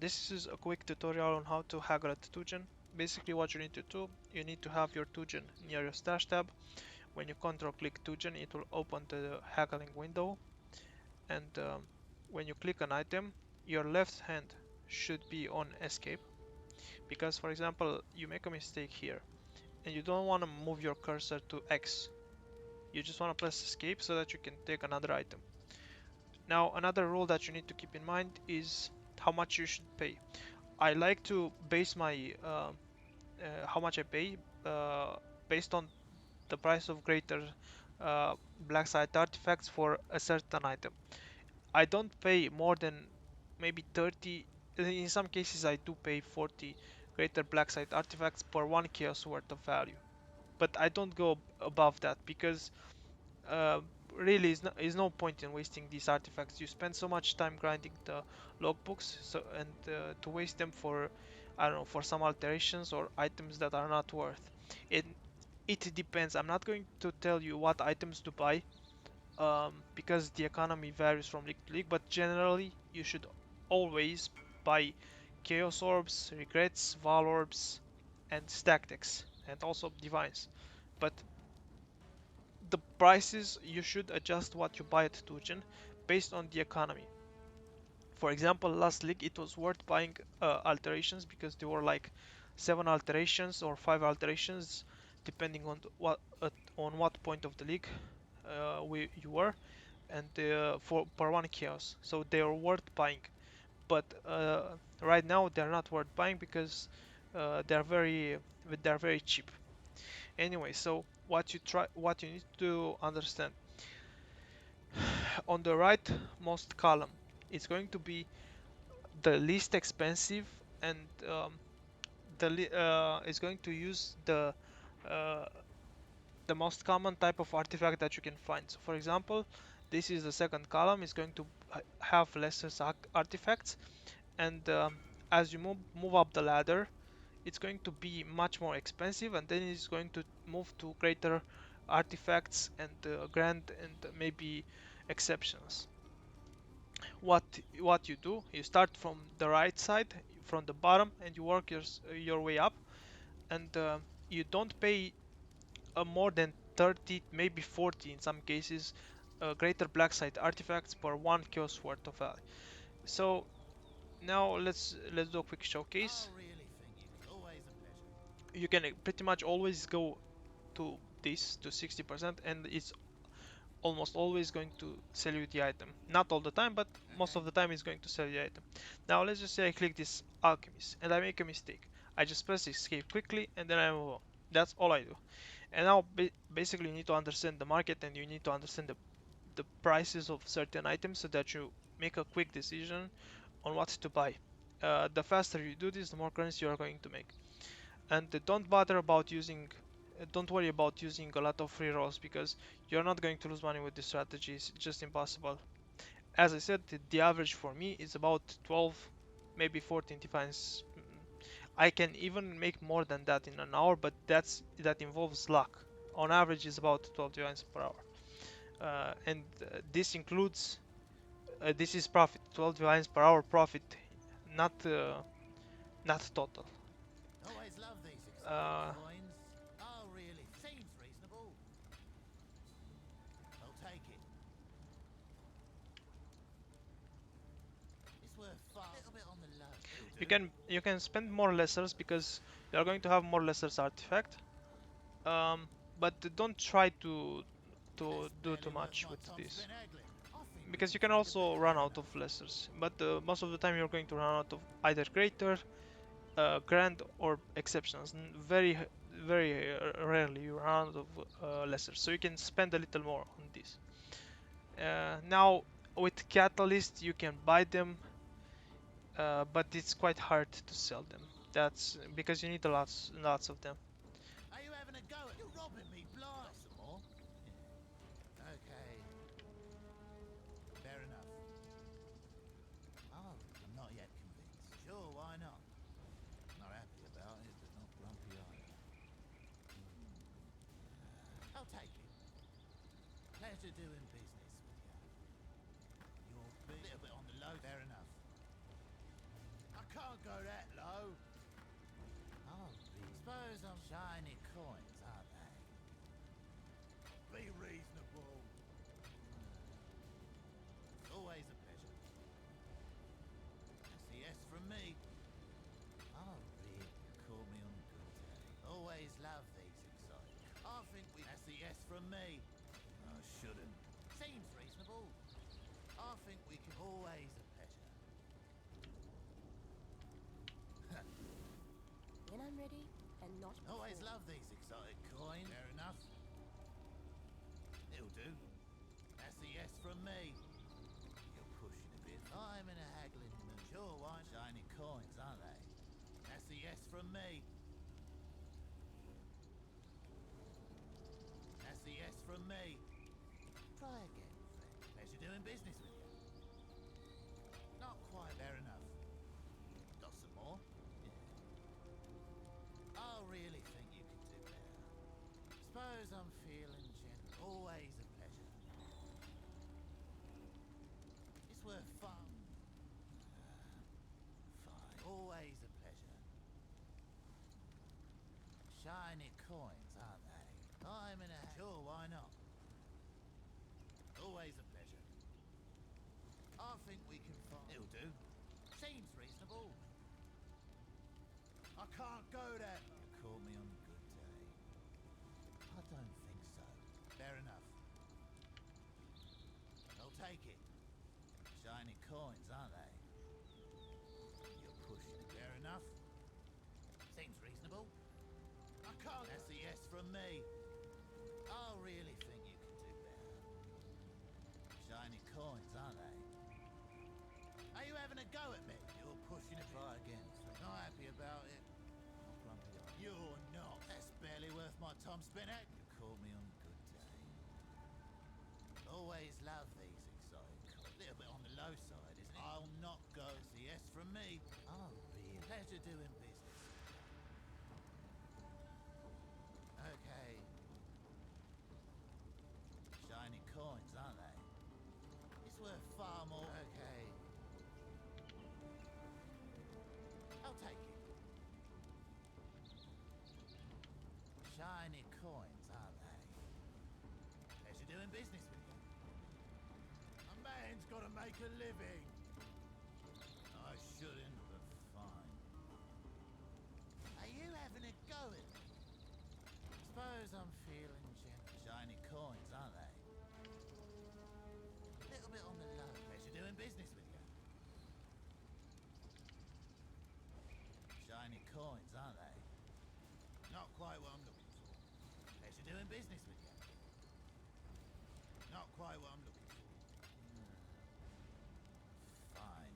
This is a quick tutorial on how to haggle at Tujen. Basically what you need to do, you need to have your Tujen near your stash tab. When you control click Tujen, it will open the haggling window, and when you click an item, your left hand should be on escape, because for example you make a mistake here and you don't want to move your cursor to X. You just want to press escape so that you can take another item. Now another rule that you need to keep in mind is how much you should pay. I like to base my how much I pay uh, based on the price of greater black site artifacts for a certain item. I don't pay more than maybe 30. In some cases I do pay 40 greater black site artifacts per 1 chaos worth of value, but I don't go above that because uh, really is no point in wasting these artifacts. You spend so much time grinding the logbooks, so and to waste them for, I don't know, for some alterations or items that are not worth it. It depends. I'm not going to tell you what items to buy, because the economy varies from league to league, but generally you should always buy chaos orbs, regrets, val orbs, and stack decks, and also divines. But the prices, you should adjust what you buy at Tujen based on the economy. For example, last league it was worth buying alterations because there were like 7 alterations or 5 alterations, depending on on what point of the league you were, and for per 1 chaos, so they are worth buying. But right now they're not worth buying because they're very cheap. Anyway, so what you need to understand, on the rightmost column, it's going to be the least expensive, and is going to use uh, the most common type of artifact that you can find. So for example, this is the second column, is going to have lesser artifacts, and as you move up the ladder, it's going to be much more expensive, and then it's going to move to greater artifacts and grand and maybe exceptions. What you do, you start from the right side, from the bottom, and you work your way up, and you don't pay more than 30, maybe 40 in some cases, greater black site artifacts per 1 chaos worth of value. So now let's do a quick showcase. You can pretty much always go to this to 60%, and it's almost always going to sell you the item. Not all the time, but most of the time it's going to sell you the item. Now let's just say I click this alchemist and I make a mistake. I just press escape quickly and then I move on. That's all I do. And now basically you need to understand the market, and you need to understand the prices of certain items so that you make a quick decision on what to buy. The faster you do this, the more currency you are going to make. And don't worry about using a lot of free rolls, because you're not going to lose money with this strategy. It's just impossible. As I said, the average for me is about 12, maybe 14 defense. I can even make more than that in an hour, but that involves luck. On average is about 12 defense per hour. And this includes, this is profit, 12 defense per hour profit, not not total. Always love these exciting Uh, coins. Oh, really? Seems reasonable. I'll take it. It's worth far. A little bit on the low. It'll do. you can spend more lessers because you are going to have more lessers artifact. But don't try to That's do too barely worth much my with time this, spent haggling. I think we because you could can find a also better run deal out now. of lessers. But most of the time you're going to run out of either greater, grand, or exceptions. Very rarely you run out of lessers, so you can spend a little more on this. Now with catalyst you can buy them, but it's quite hard to sell them. That's because you need lots of them. Are you having a go at? You're robbing me blind. Some more? Yeah. Okay. Fair enough. Oh, I'm not yet convinced. Sure, why not? Not happy about it, but not grumpy either. I'll take it. Pleasure doing business with you. You're a little bit on the low. Fair enough. I Suppose I'm shiny coins, aren't they? Be reasonable. Always a pleasure. That's a yes from me. Oh, really? Call me on a good day. Always love these exciting. I think we... That's a yes from me. I shouldn't. Seems reasonable. I think we can... Always a pleasure. When I'm ready, and not before. Always love these exotic coins. Fair enough. It'll do. That's a yes from me. You're pushing a bit. I'm in a haggling mood. Sure, why? Shiny coins, aren't they? That's a yes from me. That's a yes from me. Try again, friend. Pleasure doing business with you. Not quite fair enough. Got some more? Yeah. I really think you can do better. Suppose I'm feeling gentle. Always a pleasure. It's worth fun. Fine. Always a pleasure. Shiny coins, aren't they? I'm in a... Sure, why not? Always a pleasure. I think we can find... It'll do. Seems reasonable. I can't go there. You call me on a good day. I don't think so. Fair enough. I'll take it. Shiny coins, aren't they? You're pushing it. Fair enough. Seems reasonable. I can't... That's a yes from me. I really think you can do better. Shiny coins, aren't they? Are you having a go at me? You're pushing it. Try again. Not happy about it. Not grumpy. You're not. That's barely worth my time spent at. You call me on a good day. Always love these exotic coins. A little bit on the low side, isn't it? I'll not go. It's a yes from me. Oh, really? Pleasure doing business. Okay. Shiny coins, aren't they? It's worth far more. Okay. I'll take it. Shiny coins, aren't they? Pleasure doing business with you. A man's got to make a living. I shouldn't, but fine. Are you having a go at me? Suppose I'm feeling gentle. Shiny coins, aren't they? A little bit on the low. Pleasure doing business with you. Shiny coins, aren't they? Not quite what I'm looking for. Pleasure doing business with you. Not quite what I'm looking for. Fine.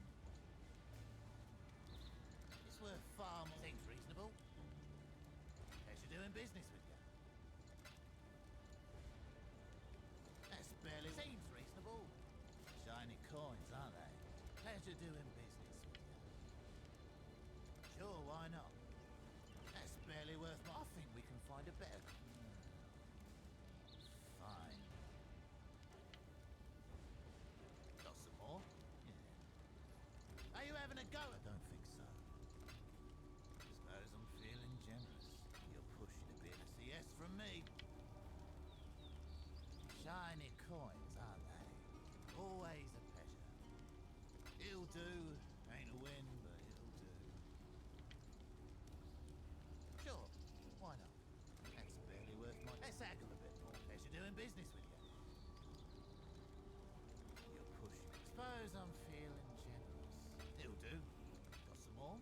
It's worth far more. Seems reasonable. Pleasure doing business with you. That's barely... Seems reasonable. Shiny coins, aren't they? Pleasure doing business with you. Sure, why not? That's barely worth my... I think we can find a better... Fine. Got some more? Yeah. Are you having a go? I don't think so. Suppose I'm feeling generous. You're pushing a bit. That's a yes from me. Shiny coins, aren't they? Always a pleasure. It'll do. Ain't a win, but it'll do. Sure, why not? That's barely worth my... Let's haggle a bit more. Pleasure doing business with you. You're pushing. Suppose I'm feeling generous. It'll do. Got some more?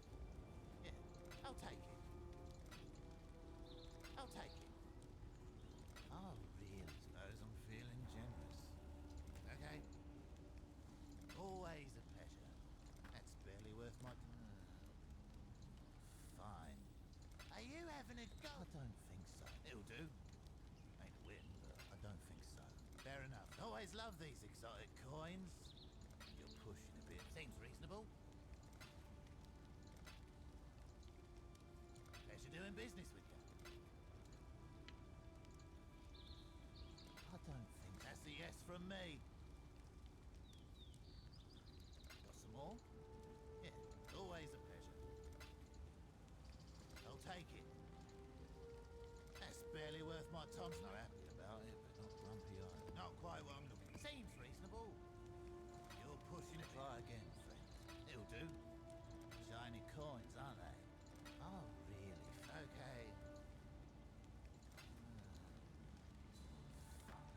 Yeah, I'll take it. I'll take it. Oh, really? Suppose I'm feeling generous. Okay. Always a pleasure. That's barely worth my... Fine. Are you having a go? I don't think so. It'll do. Ain't a win, but I don't think so. Fair enough. Always love these exotic coins. You're pushing a bit. Seems reasonable. Pleasure doing business with you. I don't think so. That's a yes from me. Got some more? Yeah, always a pleasure. I'll take it. My Tom's not happy about it, but not grumpy either. Not quite what I'm looking for. Seems reasonable. You're pushing it. Try again, friend. It'll do. Shiny coins, aren't they? Oh, really? Okay.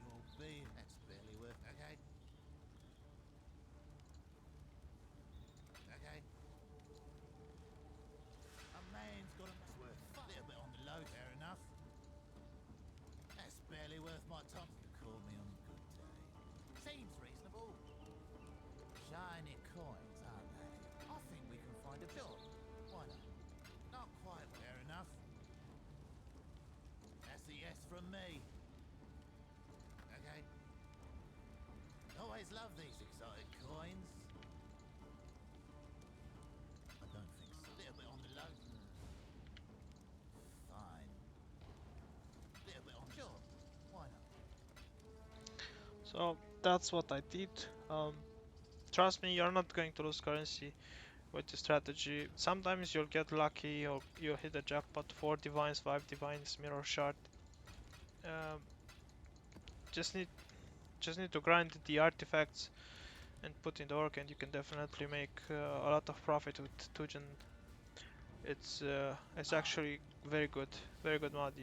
You'll be. That's barely worth. Okay. Okay. A man's got a worth. A little bit on the low, fair enough. That's barely worth my time to call me on a good day. Seems reasonable. Shiny coins, aren't they? I think we can find a job. Why not? Not quite fair enough. That's a yes from me. Okay. Always love these exotic coins. I don't think so. A little bit on the low. Fine. A little bit on sure. Why not? So that's what I did. Trust me, you're not going to lose currency with the strategy. Sometimes you'll get lucky or you'll hit a jackpot, 4 divines, 5 divines, mirror shard. Um, just need to grind the artifacts and put in the work, and you can definitely make a lot of profit with Tujen. It's Ah, actually very good mod.